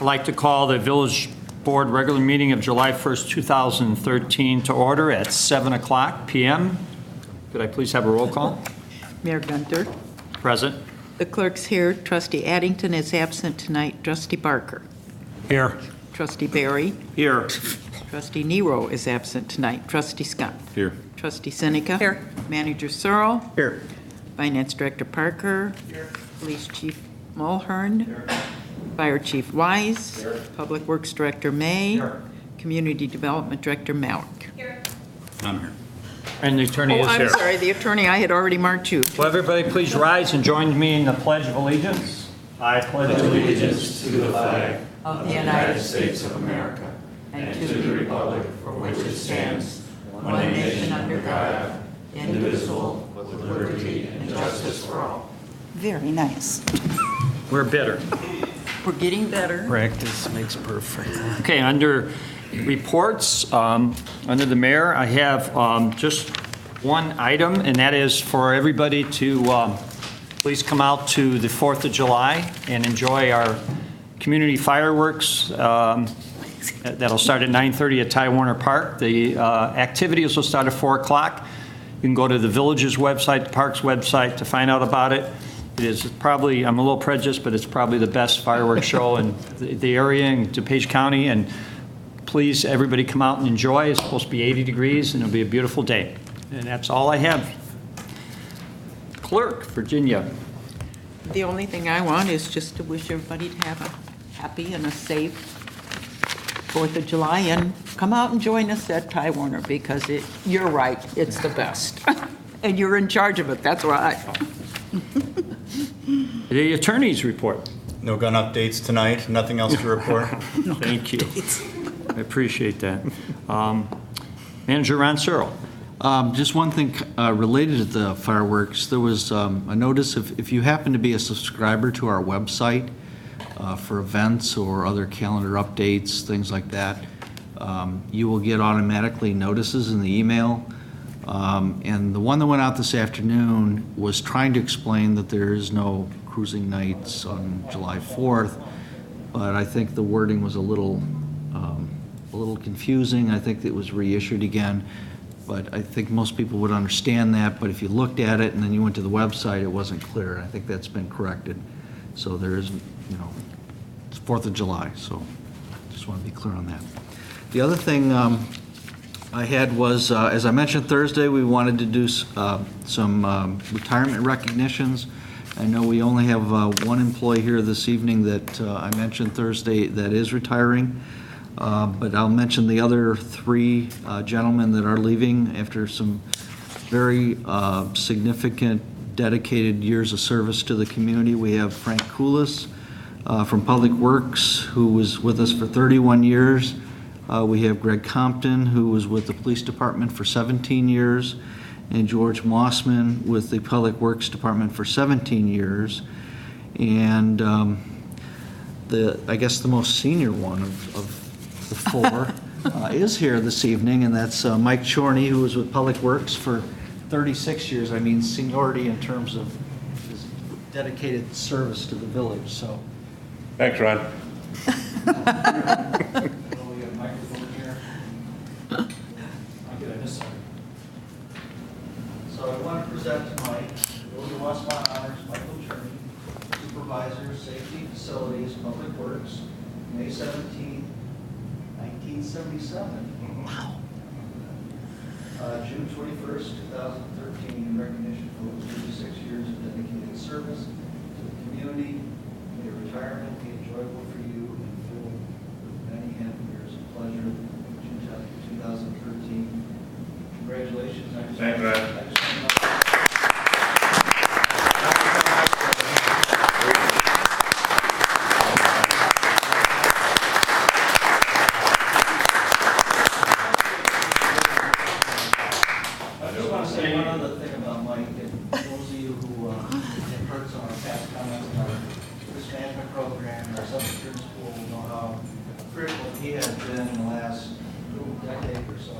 I'd like to call the Village Board regular meeting of July 1st, 2013 to order at 7 o'clock p.m. Could I please have a roll call? Mayor Gunter. Present. The clerk's here. Trustee Addington is absent tonight. Trustee Barker. Here. Trustee Barry. Here. Trustee Nero is absent tonight. Trustee Scott. Here. Trustee Seneca. Here. Manager Searle. Here. Finance Director Parker. Here. Police Chief Mulhern. Here. Fire Chief Wise. Here. Public Works Director May. Here. Community Development Director Malik. Here. I'm here. And the attorney Oh, is I'm here. sorry, the attorney, I had already marked you. Will everybody please rise and join me in the Pledge of Allegiance? I pledge allegiance to the flag Of the United States of America and to the republic for which it stands, one nation under God, indivisible, with liberty and justice for all. Very nice. We're bitter. We're getting better. Practice makes perfect. Okay, under reports, under the mayor, I have just one item, and that is for everybody to please come out to the 4th of July and enjoy our community fireworks. That'll start at 9:30 at Ty Warner Park. The activities will start at 4 o'clock. You can go to the village's website, the park's website to find out about it. It is probably, I'm a little prejudiced, but it's probably the best fireworks show in the area in DuPage County. And please, everybody come out and enjoy. It's supposed to be 80 degrees, and it'll be a beautiful day. And that's all I have. Clerk, Virginia. The only thing I want is just to wish everybody to have a happy and a safe 4th of July, and come out and join us at Ty Warner, because you're right, it's the best. And you're in charge of it, that's right. The attorney's report. No gun updates tonight, nothing else to report. Thank you. I appreciate that. Manager Ron Searle. Just one thing related to the fireworks. There was a notice if you happen to be a subscriber to our website for events or other calendar updates, things like that, you will get automatically notices in the email. And the one that went out this afternoon was trying to explain that there is no cruising nights on July 4th, but I think the wording was a little confusing. I think it was reissued again. But I think most people would understand that, but if you looked at it and then you went to the website, it wasn't clear. I think that's been corrected. So there is, it's 4th of July, so just want to be clear on that. The other thing I had was, as I mentioned Thursday, we wanted to do some retirement recognitions. I know we only have one employee here this evening that I mentioned Thursday that is retiring. But I'll mention the other three gentlemen that are leaving after some very significant, dedicated years of service to the community. We have Frank Koulis from Public Works, who was with us for 31 years. We have Greg Compton, who was with the Police Department for 17 years, and George Mossman with the Public Works Department for 17 years. And I guess the most senior one of the four is here this evening, and that's Mike Chorney, who was with Public Works for 36 years. I mean, seniority in terms of his dedicated service to the village. So, Thanks, Ron. we got a microphone here. I'll get this one. So I want to present to Mike, Village of Westmont honors Michael Chorney, Supervisor, Safety Facilities, Public Works, May 17th. 1977. Wow. June 21st, 2013, in recognition for his 36 years of dedicated service to the community. May retirement be enjoyable for you and filled with many happy years of pleasure. June 2013. Congratulations. Thanks, Ron. He has been in the last decade or so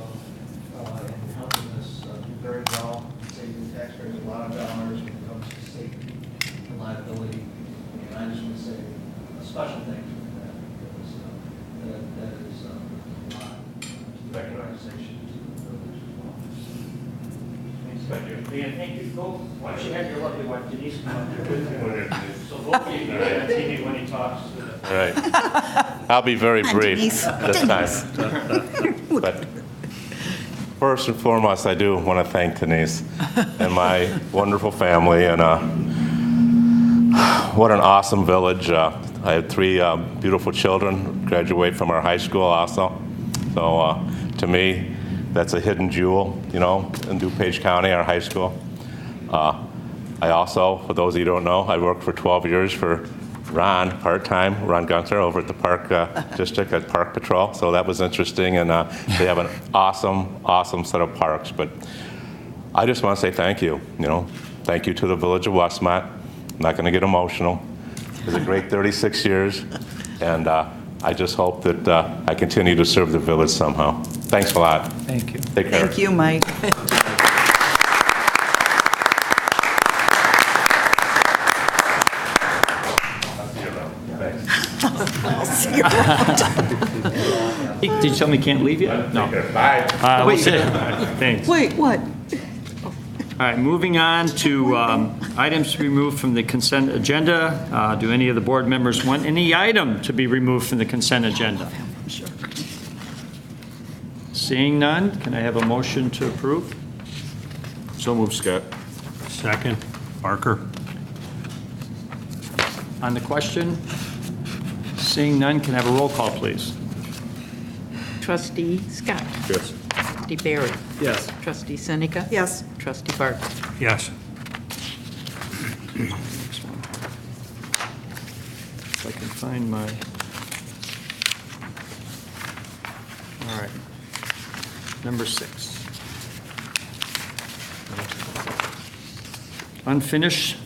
in helping us do very well, saving taxpayers a lot of dollars when it comes to safety and liability. And I just want to say a special thank you for that. Dan, thank you. Go, why don't you have your lovely wife Denise come up there? So both of you can get on TV when he talks. All right. I'll be very brief this time. But first and foremost, I do want to thank Denise and my wonderful family, and what an awesome village. I have 3 beautiful children graduate from our high school also. So to me, that's a hidden jewel, you know, in DuPage County, our high school. I also, for those of you who don't know, I worked for 12 years for Ron, part-time, Ron Gunther, over at the Park District at Park Patrol. So that was interesting, and they have an awesome set of parks. But I just want to say thank you, you know. Thank you to the Village of Westmont. I'm not going to get emotional. It was a great 36 years, and I just hope that I continue to serve the village somehow. Thanks a lot. Thank you. Take care. Thank you, Mike. Did you tell me he can't leave yet? No. Bye. We'll see. Thanks. Wait, what? All right, moving on to items to be removed from the consent agenda. Do any of the board members want any item to be removed from the consent agenda? Seeing none, can I have a motion to approve? So moved, Scott. Second, Parker. On the question? Seeing none, can I have a roll call, please? Trustee Scott. Yes. Trustee Barry. Yes. Trustee Seneca. Yes. Trustee Barker. Yes. If I can find my, all right, number 6. Unfinished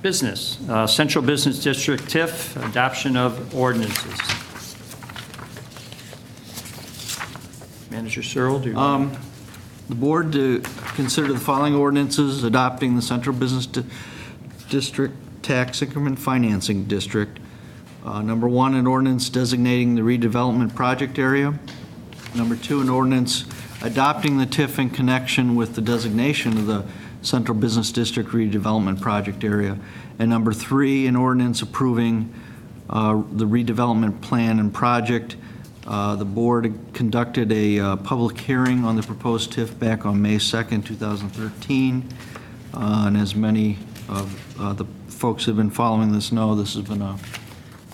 business, Central Business District TIF, adoption of ordinances. Manager Searle, do you want The board to consider the following ordinances adopting the Central Business District Tax Increment Financing District. Number 1, an ordinance designating the redevelopment project area. Number 2, an ordinance adopting the TIF in connection with the designation of the Central Business District redevelopment project area. And number 3, an ordinance approving the redevelopment plan and project. The board conducted a public hearing on the proposed TIF back on May 2nd, 2013. And as many of the folks who have been following this know, this has been a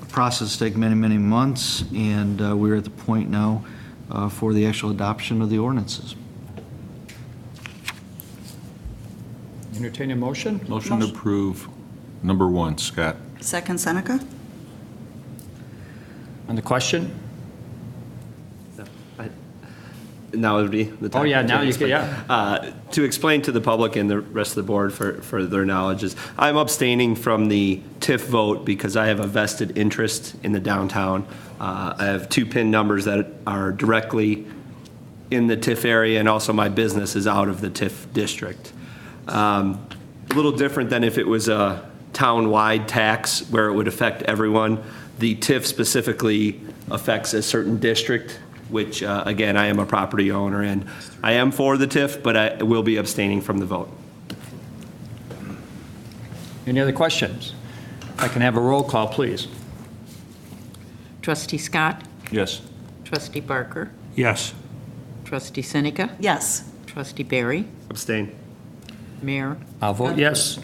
process take many months, and we're at the point now for the actual adoption of the ordinances. entertain a motion? Motion to approve number 1, Scott. Second, Seneca? On the question? Now would be the time. Oh, yeah, to now you can, explain. yeah. To explain to the public and the rest of the board for their knowledge is, I'm abstaining from the TIF vote because I have a vested interest in the downtown. I have 2 PIN numbers that are directly in the TIF area, and also my business is out of the TIF district. A little different than if it was a town-wide tax where it would affect everyone. The TIF specifically affects a certain district, which, again, I am a property owner, and I am for the TIF, but I will be abstaining from the vote. Any other questions? I can have a roll call, please. Trustee Scott. Yes. Trustee Barker. Yes. Trustee Seneca. Yes. Trustee Barry. Abstain. Mayor. I'll vote yes.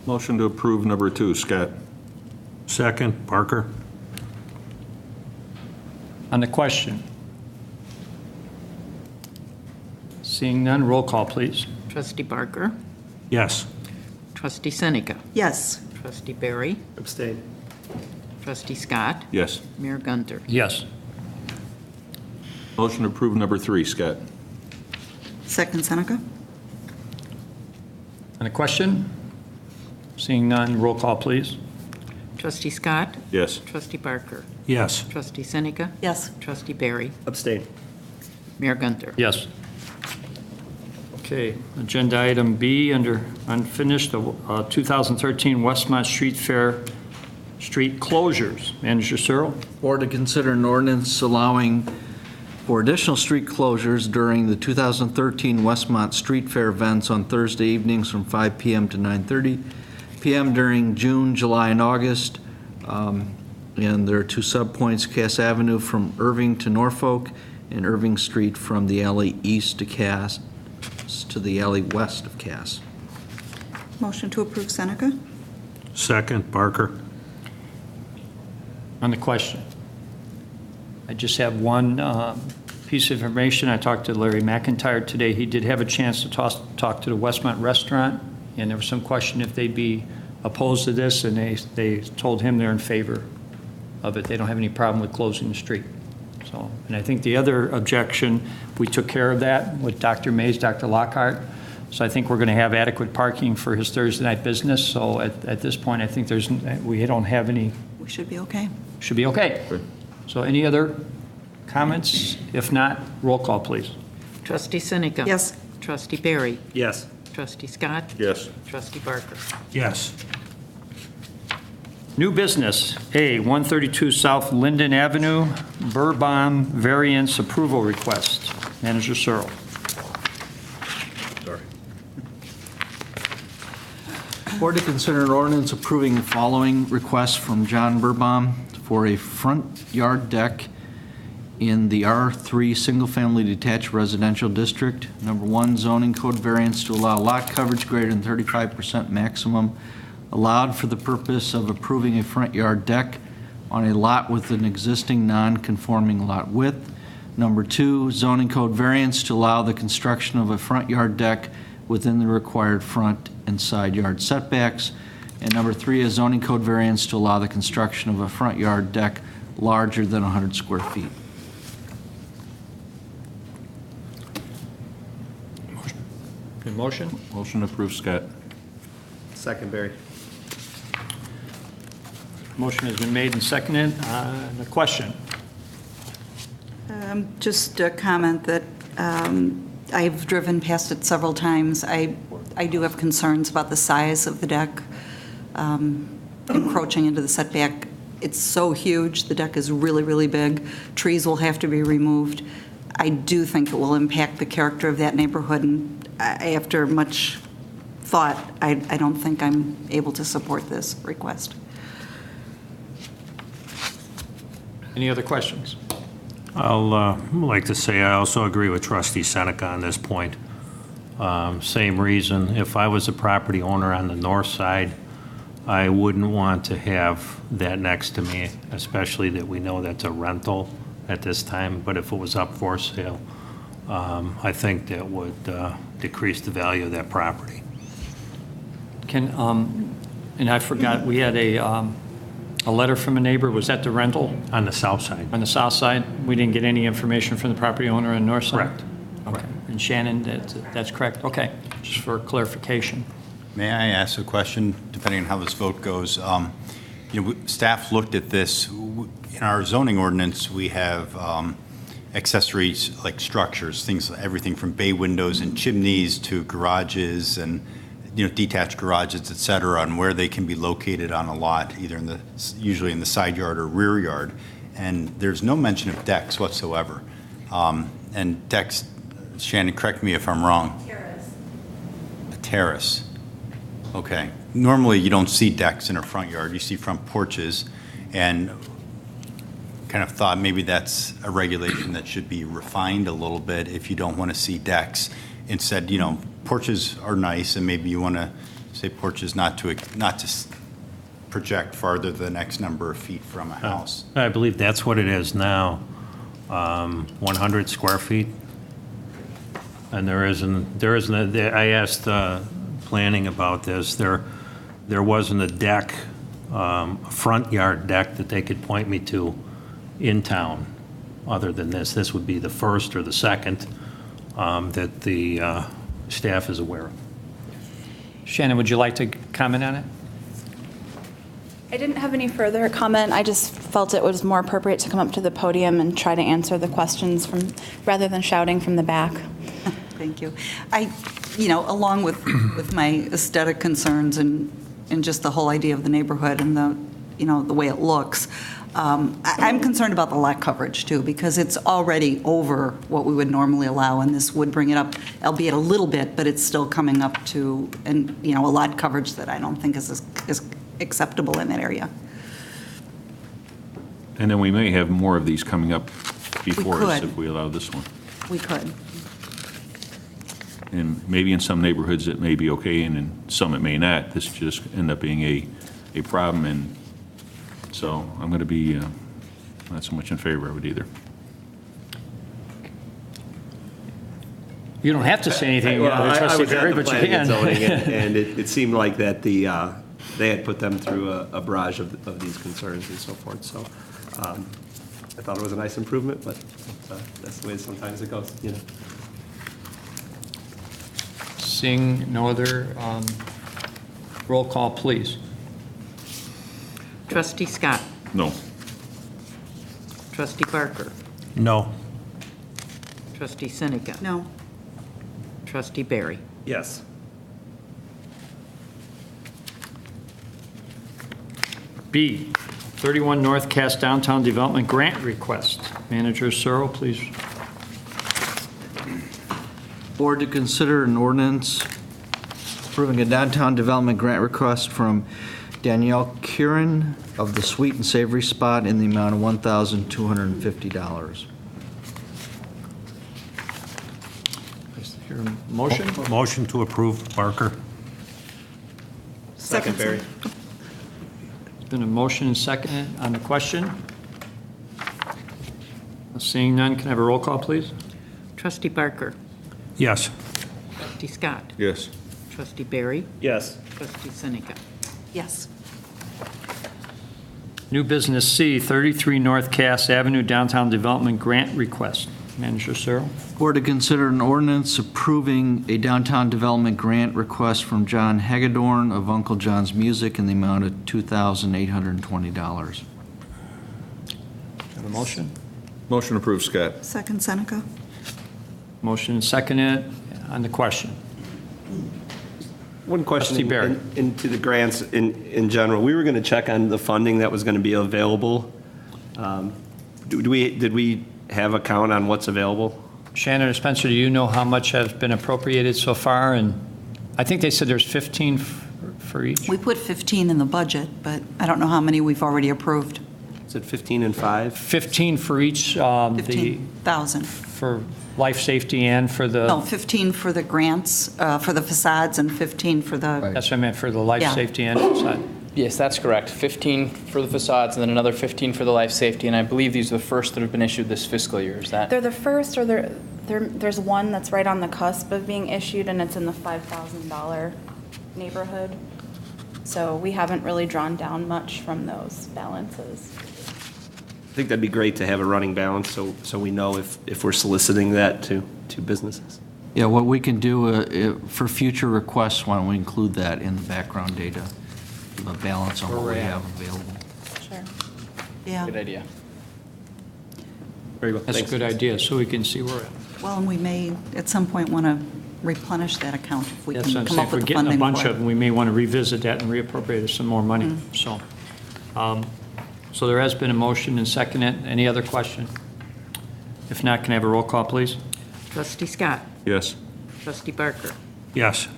Motion to approve number 2, Scott. Second, Parker. On the question? Seeing none, roll call, please. Trustee Barker. Yes. Trustee Seneca. Yes. Trustee Barry. Abstain. Trustee Scott. Yes. Mayor Gunter. Yes. Motion to approve number 3, Scott. Second, Seneca? On the question? Seeing none, roll call, please. Trustee Scott. Yes. Trustee Barker. Yes. Trustee Seneca. Yes. Trustee Barry. Abstain. Mayor Gunter. Yes. Okay, agenda item B under unfinished, 2013 Westmont Street Fair street closures. Manager Searle? Board to consider an ordinance allowing for additional street closures during the 2013 Westmont Street Fair events on Thursday evenings from 5 p.m. to 9:30 p.m. during June, July, and August. And there are 2 subpoints, Cass Avenue from Irving to Norfolk, and Irving Street from the alley east to Cass to the alley west of Cass. Motion to approve Seneca? Second, Barker. On the question, I just have one piece of information. I talked to Larry McIntyre today. He did have a chance to talk to the Westmont restaurant, and there was some question if they'd be opposed to this, and they told him they're in favor of it. They don't have any problem with closing the street. So, and I think the other objection, we took care of that with Dr. Mays, Dr. Lockhart. So I think we're going to have adequate parking for his Thursday night business. So at this point, I think we don't have any. We should be okay. Should be okay. So any other comments? If not, roll call, please. Trustee Seneca? Yes. Trustee Barry? Yes. Trustee Scott? Yes. Trustee Barker? Yes. New business, A, 132 South Linden Avenue, Burbom variance approval request. Manager Searle. Sorry. Board to consider an ordinance approving the following request from John Burbom for a front yard deck in the R3 Single Family Detached Residential District. Number 1, zoning code variance to allow lot coverage greater than 35% maximum allowed for the purpose of approving a front yard deck on a lot with an existing non-conforming lot width. Number 2, zoning code variance to allow the construction of a front yard deck within the required front and side yard setbacks. And number 3, a zoning code variance to allow the construction of a front yard deck larger than 100 square feet. Good motion? Motion to approve, Scott. Second, Barry. Motion has been made and seconded. The question. Just a comment that I've driven past it several times. I do have concerns about the size of the deck encroaching into the setback. It's so huge. The deck is really, really big. Trees will have to be removed. I do think it will impact the character of that neighborhood, and after much thought, I don't think I'm able to support this request. Any other questions? I'll like to say I also agree with Trustee Seneca on this point. Same reason. If I was a property owner on the north side, I wouldn't want to have that next to me, especially that we know that's a rental at this time. But if it was up for sale, I think that would decrease the value of that property. And I forgot, we had a letter from a neighbor. Was that the rental? On the south side. On the south side? We didn't get any information from the property owner on the north side? Correct. Okay. And Shannon, that's correct? Okay. Just for clarification. May I ask a question, depending on how this vote goes? Staff looked at this. In our zoning ordinance, we have accessories like structures, things, everything from bay windows and chimneys to garages and detached garages, et cetera, and where they can be located on a lot, either usually in the side yard or rear yard. And there's no mention of decks whatsoever. And decks, Shannon, correct me if I'm wrong. Terrace. A terrace. Okay. Normally, you don't see decks in a front yard. You see front porches, and kind of thought maybe that's a regulation that should be refined a little bit if you don't want to see decks. Instead, porches are nice, and maybe you want to say porches not to project farther than X number of feet from a house. I believe that's what it is now, 100 square feet. And there isn't, I asked planning about this, there wasn't a deck, a front yard deck that they could point me to in town other than this. This would be the first or the second that the staff is aware of. Shannon, would you like to comment on it? I didn't have any further comment. I just felt it was more appropriate to come up to the podium and try to answer the questions rather than shouting from the back. Thank you. Along with my aesthetic concerns and just the whole idea of the neighborhood and the way it looks, I'm concerned about the lot coverage, too, because it's already over what we would normally allow, and this would bring it up, albeit a little bit, but it's still coming up to, a lot coverage that I don't think is acceptable in that area. And then we may have more of these coming up before us could. if we allow this one. We could. And maybe in some neighborhoods it may be okay, and in some it may not. This just end up being a problem, and so I'm going to be not so much in favor of it either. You don't have to say anything, Well, I Trustee was at Barry, the but you planning and can. zoning, and it seemed like that they had put them through a barrage of these concerns and so forth, so I thought it was a nice improvement, but that's the way sometimes it goes, you know. Seeing no other, roll call, please. Trustee Scott. No. Trustee Barker. No. Trustee Seneca. No. Trustee Barry. Yes. B, 31 North Cass Downtown Development Grant Request. Manager Searle, please. Board to consider an ordinance approving a downtown development grant request from Danielle Kieran of the Sweet and Savory Spot in the amount of $1,250. Is there a motion? Motion to approve, Barker. Second, Barry. There's been a motion and seconded on the question. Seeing none, can I have a roll call, please? Trustee Barker. Yes. Trustee Scott. Yes. Trustee Barry. Yes. Trustee Seneca. Yes. New business C, 33 North Cass Avenue Downtown Development Grant Request. Manager Searle. Board to consider an ordinance approving a downtown development grant request from John Hagedorn of Uncle John's Music in the amount of $2,820. Have a motion? Motion approved, Scott. Second, Seneca? Motion and seconded on the question. One question Trustee Barry. into the grants in general. We were going to check on the funding that was going to be available. Did we have a count on what's available? Shannon or Spencer, do you know how much has been appropriated so far? And I think they said there's 15 for each. We put 15 in the budget, but I don't know how many we've already approved. Is it 15 and 5? 15 for each, the, 15,000. for life safety and for the. No, 15 for the grants, for the facades, and 15 for the, That's what I meant, for the life Yeah. safety and facade. Yes, that's correct. 15 for the facades and then another 15 for the life safety. And I believe these are the first that have been issued this fiscal year. Is that? They're the first, or there's one that's right on the cusp of being issued, and it's in the $5,000 neighborhood. So we haven't really drawn down much from those balances. I think that'd be great to have a running balance so we know if we're soliciting that to businesses. Yeah, what we can do for future requests, why don't we include that in the background data, the balance on what we have available. Sure. yeah. Good idea. Very well. That's a Thanks. good idea, so we can see where we're at. Well, and we may, at some point, want to replenish that account if we That's what can I'm come saying. up If we're with the getting a funding bunch for of it. them, we may want to revisit that and reappropriate some more money, so. So there has been a motion and seconded. Any other question? If not, can I have a roll call, please? Trustee Scott. Yes. Trustee Barker. Yes.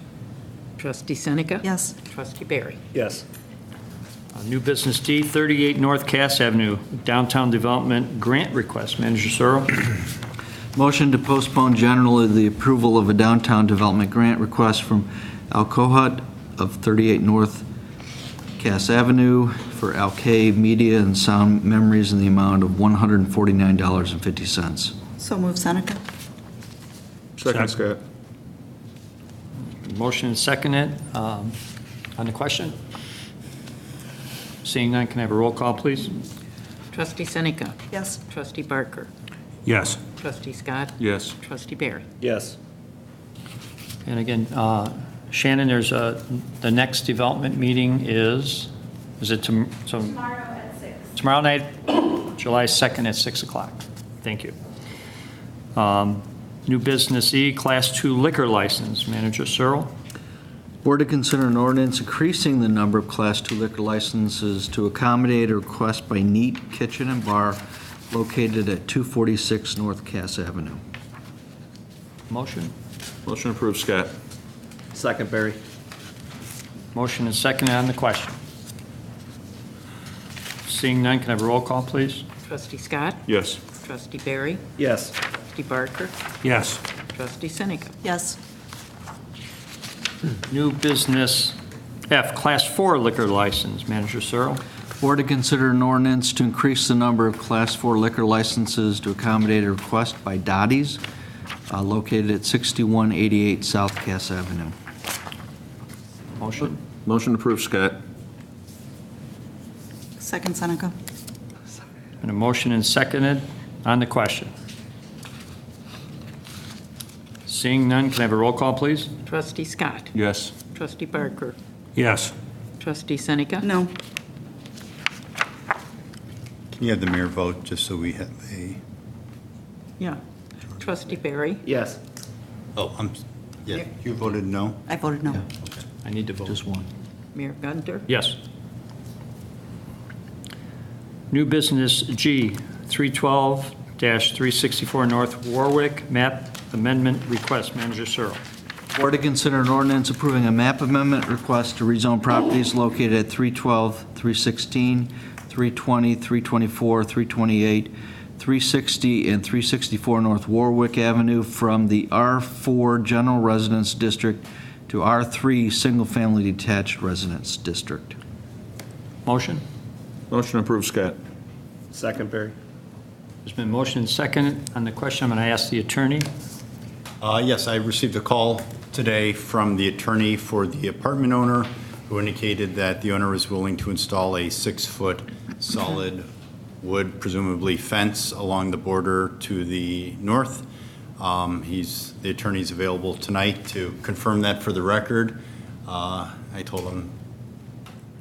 Trustee Seneca. Yes. Trustee Barry. Yes. New business D, 38 North Cass Avenue, Downtown Development Grant Request. Manager Searle. Motion to postpone generally the approval of a downtown development grant request from Alcohut of 38 North Cass Avenue for Alcave Media and Sound Memories in the amount of $149.50. So move, Seneca? Second, Scott. Motion and seconded. On the question? Seeing none, can I have a roll call, please? Trustee Seneca. Yes. Trustee Barker. Yes. Trustee Scott. Yes. Trustee Barry. Yes. And again, Shannon, there's the next development meeting is it Tomorrow at 6. tomorrow night, July 2nd at 6 o'clock? Thank you. New business E, Class 2 liquor license. Manager Searle. Board to consider an ordinance increasing the number of Class 2 liquor licenses to accommodate a request by Neat Kitchen and Bar located at 246 North Cass Avenue. Motion? Motion approved, Scott. Second, Barry. Motion and second on the question. Seeing none, can I have a roll call, please? Trustee Scott? Yes. Trustee Barry? Yes. Trustee Barker? Yes. Trustee Seneca? Yes. New business F, Class 4 liquor license. Manager Searle. Board to consider an ordinance to increase the number of Class 4 liquor licenses to accommodate a request by Dottie's located at 6188 South Cass Avenue. Motion? Motion approved, Scott. Second, Seneca. And a motion and seconded on the question. Seeing none, can I have a roll call, please? Trustee Scott? Yes. Trustee Barker? Yes. Trustee Seneca? No. Can you have the mayor vote, just so we have a, Yeah. Trustee Barry? Yes. yeah, you voted no? I voted no. I need to vote. Just one. Mayor Gunter? Yes. New business G, 312-364 North Warwick, map amendment request. Manager Searle. Board to consider an ordinance approving a map amendment request to rezone properties located at 312, 316, 320, 324, 328, 360, and 364 North Warwick Avenue from the R4 General Residence District to R3 Single Family Detached Residence District. Motion? Motion approved, Scott. Second, Barry. There's been motion and seconded on the question. I'm going to ask the attorney. Yes, I received a call today from the attorney for the apartment owner who indicated that the owner is willing to install a 6-foot solid wood, presumably fence, along the border to the north. The attorney's available tonight to confirm that for the record. I told him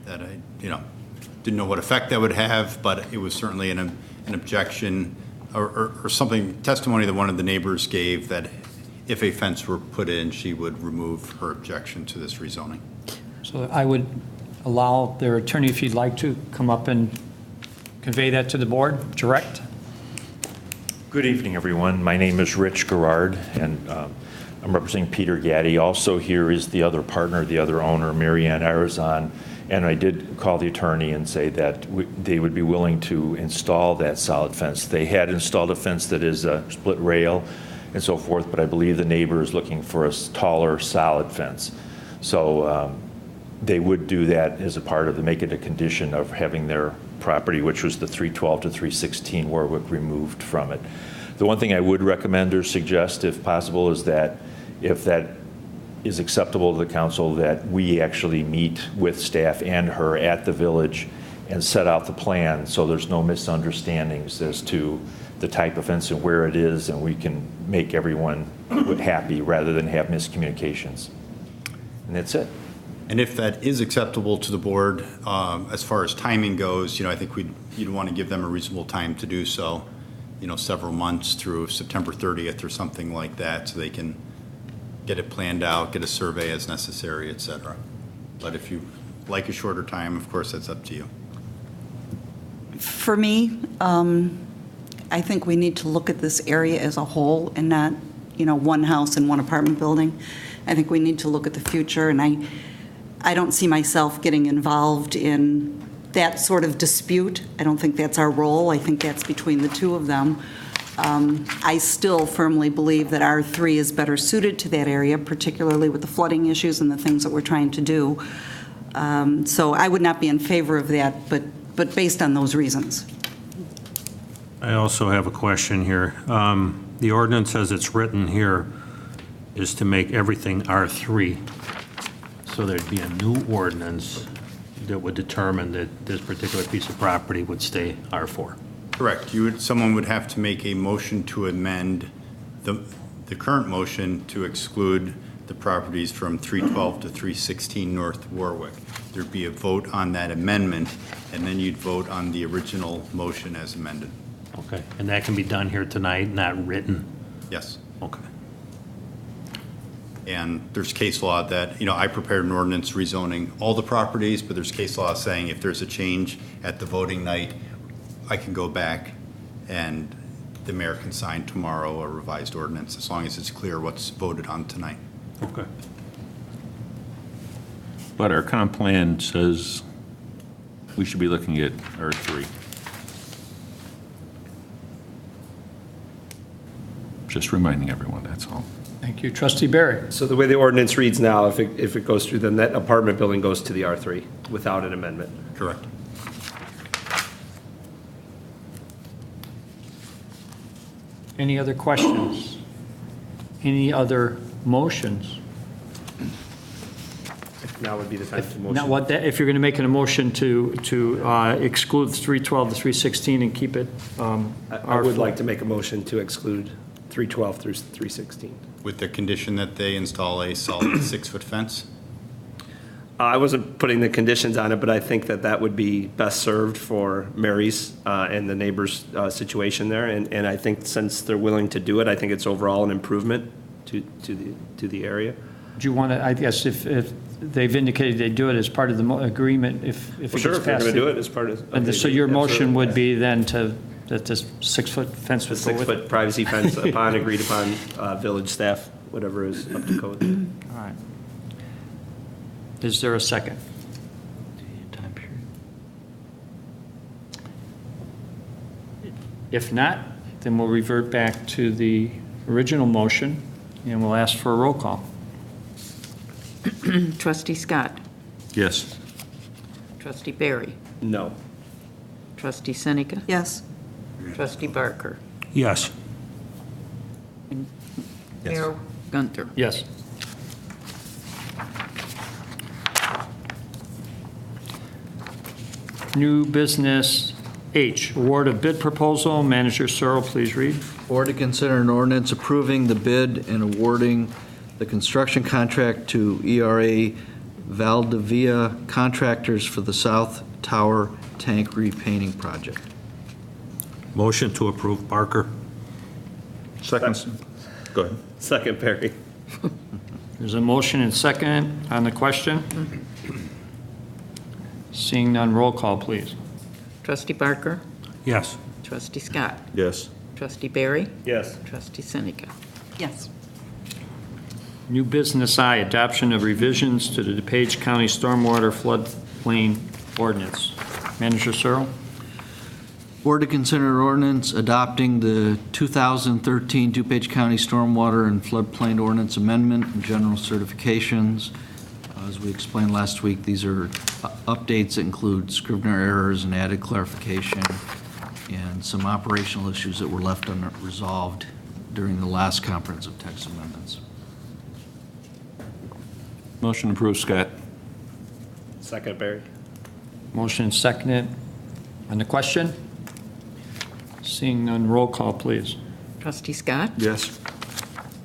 that I, didn't know what effect that would have, but it was certainly an objection or something, testimony that one of the neighbors gave that if a fence were put in, she would remove her objection to this rezoning. So I would allow their attorney, if you'd like to, come up and convey that to the board, direct. Good evening, everyone. My name is Rich Gerard, and I'm representing Peter Gaddy. Also here is the other partner, the other owner, Marianne Arizon. And I did call the attorney and say that they would be willing to install that solid fence. They had installed a fence that is a split rail and so forth, but I believe the neighbor is looking for a taller, solid fence. So they would do that as a part of make it a condition of having their property, which was the 312 to 316 Warwick, removed from it. The one thing I would recommend or suggest, if possible, is that if that is acceptable to the council, that we actually meet with staff and her at the village and set out the plan so there's no misunderstandings as to the type of fence and where it is, and we can make everyone happy rather than have miscommunications. And that's it. And if that is acceptable to the board, as far as timing goes, I think you'd want to give them a reasonable time to do so, several months through September 30th or something like that, so they can get it planned out, get a survey as necessary, et cetera. But if you like a shorter time, of course, that's up to you. For me, I think we need to look at this area as a whole and not, one house and one apartment building. I think we need to look at the future, and I don't see myself getting involved in that sort of dispute. I don't think that's our role. I think that's between the two of them. I still firmly believe that R3 is better suited to that area, particularly with the flooding issues and the things that we're trying to do. So I would not be in favor of that, but based on those reasons. I also have a question here. The ordinance as it's written here is to make everything R3. So there'd be a new ordinance that would determine that this particular piece of property would stay R4. Correct. Someone would have to make a motion to amend the current motion to exclude the properties from 312 to 316 North Warwick. There'd be a vote on that amendment, and then you'd vote on the original motion as amended. Okay, and that can be done here tonight, not written? Yes. Okay. And there's case law that, I prepared an ordinance rezoning all the properties, but there's case law saying if there's a change at the voting night, I can go back and the mayor can sign tomorrow a revised ordinance, as long as it's clear what's voted on tonight. Okay. But our comp plan says we should be looking at R3. Just reminding everyone, that's all. Thank you. Trustee Barry? So the way the ordinance reads now, if it goes through, then that apartment building goes to the R3 without an amendment. Correct. Any other questions? Any other motions? Now would be the time to motion. Now, if you're going to make a motion to exclude 312 to 316 and keep it I would like to make a motion to exclude 312 through 316. With the condition that they install a solid 6-foot fence? I wasn't putting the conditions on it, but I think that would be best served for Mary's and the neighbors' situation there. And I think since they're willing to do it, I think it's overall an improvement to the area. Do you want to, I guess, if they've indicated they do it as part of the agreement, if it gets Sure, if they're passed? going to do it as part of. And so your motion would be then that this 6-foot fence The would go with it? 6-foot privacy fence upon agreed upon village staff, whatever is up to code. All right. Is there a second? Time period. If not, then we'll revert back to the original motion, and we'll ask for a roll call. Trustee Scott. Yes. Trustee Barry. No. Trustee Seneca. Yes. Trustee Barker. Yes. Mayor Gunter. Yes. New business H, award of bid proposal. Manager Searle, please read. Board to consider an ordinance approving the bid and awarding the construction contract to ERA Valdivia Contractors for the South Tower Tank Repainting Project. Motion to approve, Barker. Second. Go ahead. Second, Perry. There's a motion and second on the question. Seeing none, roll call, please. Trustee Barker. Yes. Trustee Scott. Yes. Trustee Barry. Yes. Trustee Seneca. Yes. New business I, adoption of revisions to the DuPage County Stormwater Floodplain Ordinance. Manager Searle? Board to consider an ordinance adopting the 2013 DuPage County Stormwater and Floodplain Ordinance Amendment and general certifications. As we explained last week, these are updates that include Scrivener errors and added clarification and some operational issues that were left unresolved during the last comprehensive text amendments. Motion approved, Scott. Second, Barry. Motion seconded. On the question? Seeing none, roll call, please. Trustee Scott. Yes.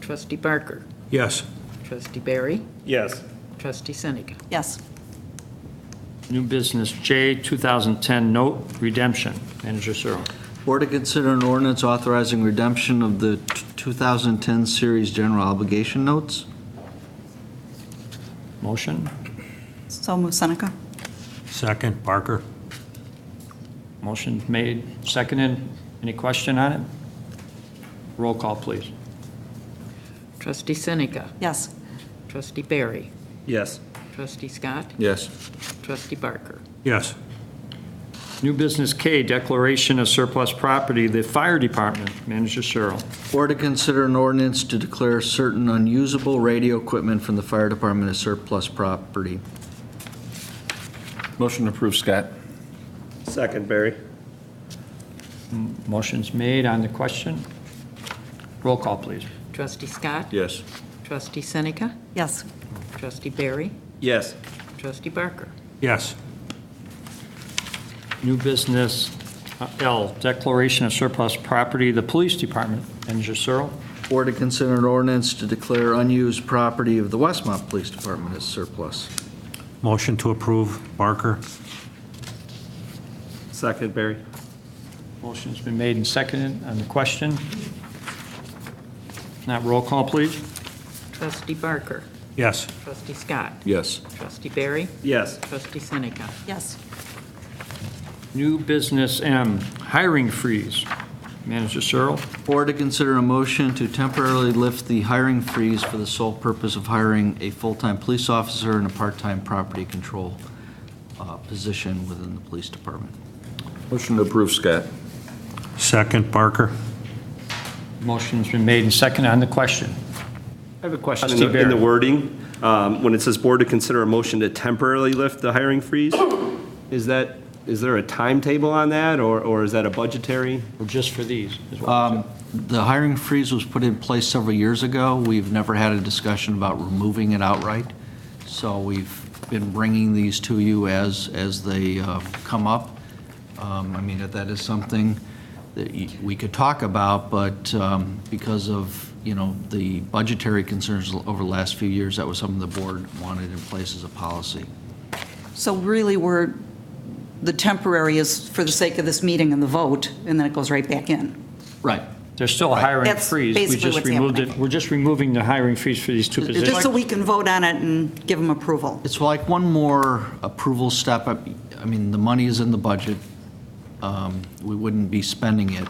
Trustee Barker. Yes. Trustee Barry. Yes. Trustee Seneca. Yes. New business J, 2010 note redemption. Manager Searle. Board to consider an ordinance authorizing redemption of the 2010 series general obligation notes. Motion? So move Seneca. Second, Barker. Motion made, seconded. Any question on it? Roll call, please. Trustee Seneca. Yes. Trustee Barry. Yes. Trustee Scott. Yes. Trustee Barker. Yes. New business K, declaration of surplus property, the fire department. Manager Searle. Board to consider an ordinance to declare certain unusable radio equipment from the fire department as surplus property. Motion approved, Scott. Second, Barry. Motion's made on the question. Roll call, please. Trustee Scott. Yes. Trustee Seneca. Yes. Trustee Barry. Yes. Trustee Barker. Yes. New business L, declaration of surplus property, the police department. Manager Searle. Board to consider an ordinance to declare unused property of the Westmont Police Department as surplus. Motion to approve, Barker. Second, Barry. Motion's been made and seconded on the question. Not roll call, please. Trustee Barker. Yes. Trustee Scott. Yes. Trustee Barry. Yes. Trustee Seneca. Yes. New business M, hiring freeze. Manager Searle. Board to consider a motion to temporarily lift the hiring freeze for the sole purpose of hiring a full-time police officer and a part-time property control position within the police department. Motion to approve, Scott. Second, Barker. Motion's been made and seconded on the question. I have a question Trustee in the Barry. wording. When it says board to consider a motion to temporarily lift the hiring freeze, is there a timetable on that, or is that a budgetary? Or just for these? is what you said. The hiring freeze was put in place several years ago. We've never had a discussion about removing it outright. So we've been bringing these to you as they come up. I mean, that is something that we could talk about, but because of, the budgetary concerns over the last few years, that was something the board wanted in place as a policy. So really, the temporary is for the sake of this meeting and the vote, and then it goes right back in. Right. There's still a hiring That's freeze. We basically just what's removed it. happening. We're just removing the hiring freeze for these two It's positions. Just so we can vote on it and give them approval. It's like one more approval step. I mean, the money is in the budget. We wouldn't be spending it.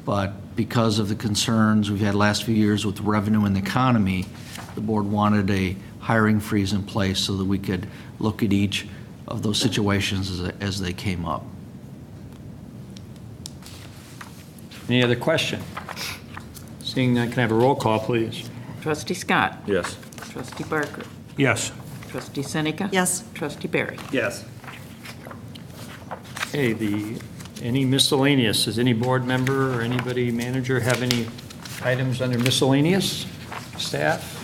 But because of the concerns we've had last few years with revenue and the economy, the board wanted a hiring freeze in place so that we could look at each of those situations as they came up. Any other question? Seeing none, can I have a roll call, please? Trustee Scott. Yes. Trustee Barker. Yes. Trustee Seneca. Yes. Trustee Barry. Yes. Okay, any miscellaneous? Does any board member or anybody, manager, have any items under miscellaneous? Staff?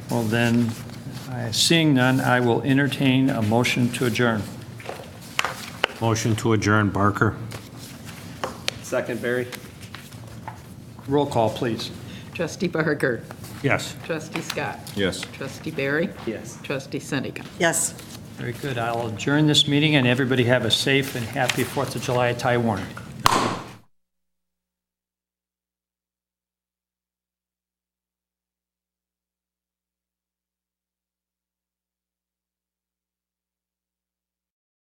Well then, seeing none, I will entertain a motion to adjourn. Motion to adjourn, Barker. Second, Barry. Roll call, please. Trustee Barker. Yes. Trustee Scott. Yes. Trustee Barry. Yes. Trustee Seneca. Yes. Very good. I'll adjourn this meeting, and everybody have a safe and happy 4th of July at Ty Warner.